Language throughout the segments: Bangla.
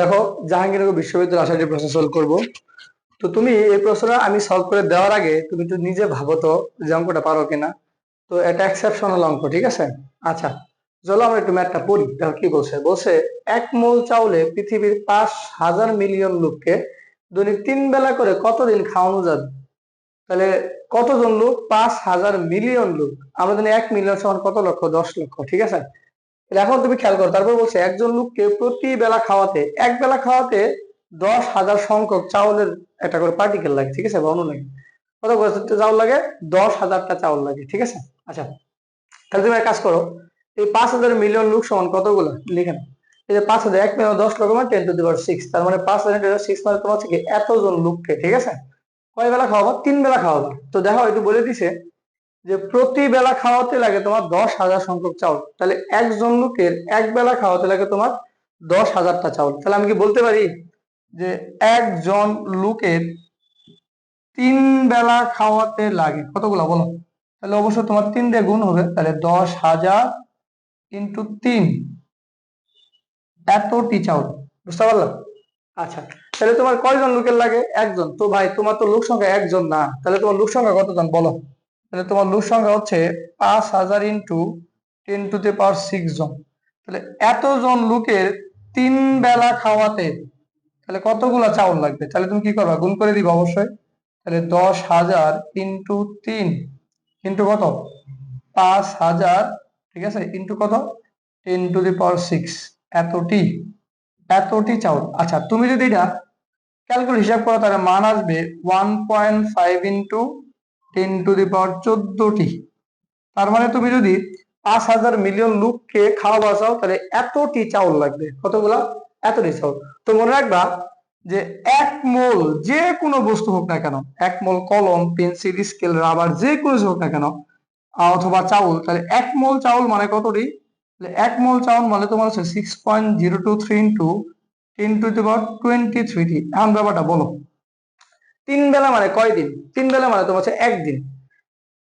দেখো, জাহাঙ্গীরনগর বিশ্ববিদ্যালয় আশাটি প্রশ্ন সলভ করবো। তো তুমি এই প্রশ্নটা আমি সলভ করে দেওয়ার আগে তুমি একটু নিজে ভাবো তো যে অঙ্কটা পারো কিনা। তো এটা এক্সেপশনাল অঙ্ক, ঠিক আছে? আচ্ছা, চলো আমরা একটু ম্যাথটা পড়ি। দেখো কি বলছে। বলছে 1 মোল চাউলে পৃথিবীর 5,000 মিলিয়ন লোককে দৈনিক 3 বেলা করে কতদিন খাওয়ানো যাবে? তাহলে কতজন লোক? 5,000 মিলিয়ন লোক। আমরা জানি 1 মিলিয়ন সমান কত লক্ষ? 10 লক্ষ, ঠিক আছে? এখন তুমি খেয়াল করো, তারপর বলছে একজন লোককে প্রতি বেলা খাওয়াতে, এক বেলা খাওয়াতে 10,000 সংখ্যক চাউলের একটা করে পার্টিকেল লাগে, ঠিক আছে, বা অণু লাগে। কত করে চাউল লাগে? 10,000টা চাউল লাগে, ঠিক আছে? আচ্ছা, তাহলে তুমি এক কাজ করো, এই 5,000 মিলিয়ন লোক সমান কতগুলো লিখে নাও। এই যে 5,000, 1 মিলিয়ন 10 লক্ষ মানে 10⁻6, তার মানে 5,000 মানে তোমার হচ্ছে কি এতজন লোককে, ঠিক আছে, কয় বেলা খাওয়াবা? 3 বেলা খাওয়াবা। তো দেখো একটু বলে দিছে যে প্রতি বেলা খাওয়াতে লাগে তোমার 10,000 সংখ্যক চাউল। তাহলে একজন লোকের এক বেলা খাওয়াতে লাগে তোমার 10,000টা চাউল। তাহলে আমি কি বলতে পারি যে একজন লোকের 3 বেলা খাওয়াতে লাগে কতগুলো বলো? তাহলে অবশ্যই তোমার 3 দিয়ে গুণ হবে, তাহলে 10,000 ইন্টু 3, এতটি চাউল। বুঝতে পারলাম? আচ্ছা, তাহলে তোমার কয়জন লোকের লাগে? একজন। তো ভাই তোমার তো লোক সংখ্যা একজন না, তাহলে তোমার লোক সংখ্যা কতজন বলো? তাহলে তোমার লোক সংখ্যা হচ্ছে 5,000 ইন্টু 10⁻6 জন। তাহলে এতজন লোকের 3 বেলা খাওয়াতে তাহলে কতগুলা চাউল লাগবে? তাহলে তুমি কি করবা? গুণ করে দিবা অবশ্যই। তাহলে 10,000 ইন্টু 3 ইন্টু কত? 5,000, ঠিক আছে, ইন্টু কত? 10⁻6, এতটি এতটি চাউল। আচ্ছা, তুমি যদি এটা ক্যালকুলেট হিসাব করো তাহলে মান আসবে 1.5 ইন্টু 10⁻14টি। তার মানে তুমি যদি 5,000 মিলিয়ন লোককে খাওয়াবা চাও তাহলে এতটি চাউল লাগবে। কতগুলা? এতটি চাউল। তো মনে রাখবা যে 1 মোল যে কোনো বস্তু হোক না কেন, 1 মোল কলম, পেন্সিল, স্কেল, রাবার, যে কোনো হোক না কেন, অথবা চাউল, তাহলে 1 মোল চাউল মানে কতটি? 1 মোল চাউল মানে তোমার হচ্ছে 6.023 ইন্টু 10⁻23টি। এখন ব্যাপারটা বলো, 3 বেলা মানে কয়দিন? 3 বেলা মানে তোমার হচ্ছে একদিন।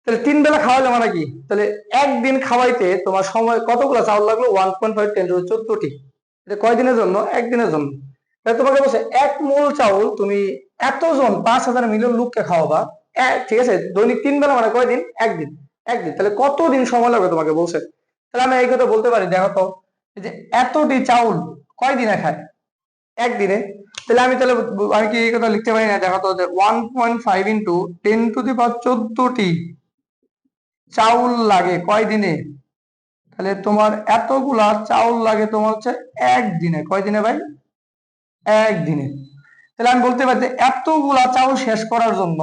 তাহলে 3 বেলা খাওয়াইলে মানে কি? তাহলে একদিন খাওয়াইতে তোমার সময় কতগুলো চাউল লাগলো? 1.5 10⁻14টি। এটা কয়দিনের জন্য? একদিনের জন্য। তাহলে তোমাকে বলছে 1 মোল চাউল তুমি এতজন 5,000 মিলিয়ন লোককে খাওয়াবা, ঠিক আছে, দৈনিক 3 বেলা মানে কয়দিন? একদিন। একদিন, তাহলে কতদিন সময় লাগবে তোমাকে বলছে। তাহলে আমি এই কথা বলতে পারি, দেখো তো, এই যে এতটি চাউল কয়দিনে খায়? একদিনে। তাহলে আমি কি এই কথা লিখতে পারি না? দেখো তো, 1.5 ইন্টু 10⁻14টি চাউল লাগে কয় দিনে? তাহলে তোমার এতগুলা চাউল লাগে তোমার হচ্ছে একদিনে। কয় দিনে ভাই? একদিনে। তাহলে আমি বলতে পারি যে এতগুলা চাউল শেষ করার জন্য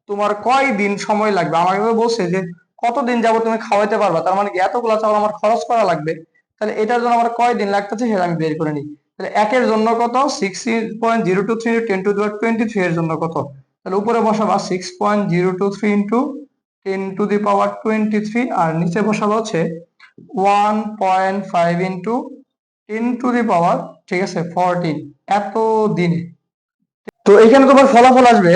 তোমার কয় দিন সময় লাগবে? আমাকে তো বলছে যে কতদিন যাবো তুমি খাওয়াইতে পারবা, তার মানে কি এতগুলা চাউল আমার খরচ করা লাগবে। তাহলে এটার জন্য আমার কয় দিন লাগতেছে সেটা আমি বের করে নিই। তাহলে একের জন্য কত? 6.023 10⁻23 এর জন্য কত? তাহলে উপরে বসাবা 6.023 ইন্টু 10⁻23, আর নিচে বসাবো হচ্ছে 1.5 ইন্টু 10⁻, ঠিক আছে, 14, এত দিনে। তো এখানে তোমার ফলাফল আসবে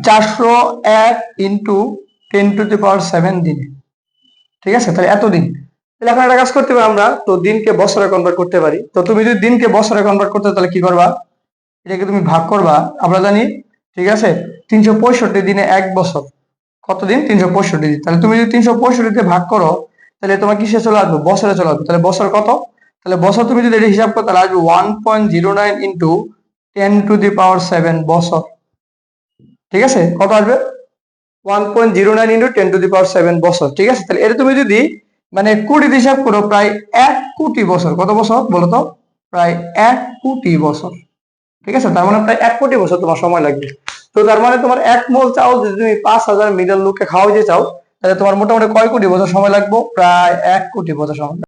401 ইন্টু 10⁻7 দিনে, ঠিক আছে? তাহলে এতদিন। তাহলে এখন একটা কাজ করতে পারি আমরা, তো দিনকে বছরে কনভার্ট করতে পারি। তো তুমি যদি দিনকে বছরে কনভার্ট করতে তাহলে কি করবা? এটাকে তুমি ভাগ করবা। আমরা জানি, ঠিক আছে, 365 দিনে 1 বছর। কতদিন? 365 দিন। তাহলে তুমি যদি 365 দিয়ে ভাগ করো তাহলে তোমার কিসে চলে আসবে? বছরে চলে আসবে। তাহলে বছর কত? তাহলে বছর তুমি যদি এটা হিসাব করো তাহলে আসবে 1.09 ইন্টু 10⁻7 বছর, ঠিক আছে? কত আসবে? 1.09 ইন্টু 10⁻7 বছর, ঠিক আছে? তাহলে এটা তুমি যদি মানে কোটি হিসাব করো, প্রায় 1 কোটি বছর। কত বছর বলো তো? প্রায় 1 কোটি বছর, ঠিক আছে? তার মানে প্রায় 1 কোটি বছর তোমার সময় লাগবে। তো তার মানে তোমার 1 মোল চাউল যদি তুমি 5,000 মিলিয়ন লোককে খাওয়াইতে চাও তাহলে তোমার মোটামুটি কয় কোটি বছর সময় লাগবে? প্রায় 1 কোটি বছর সময়।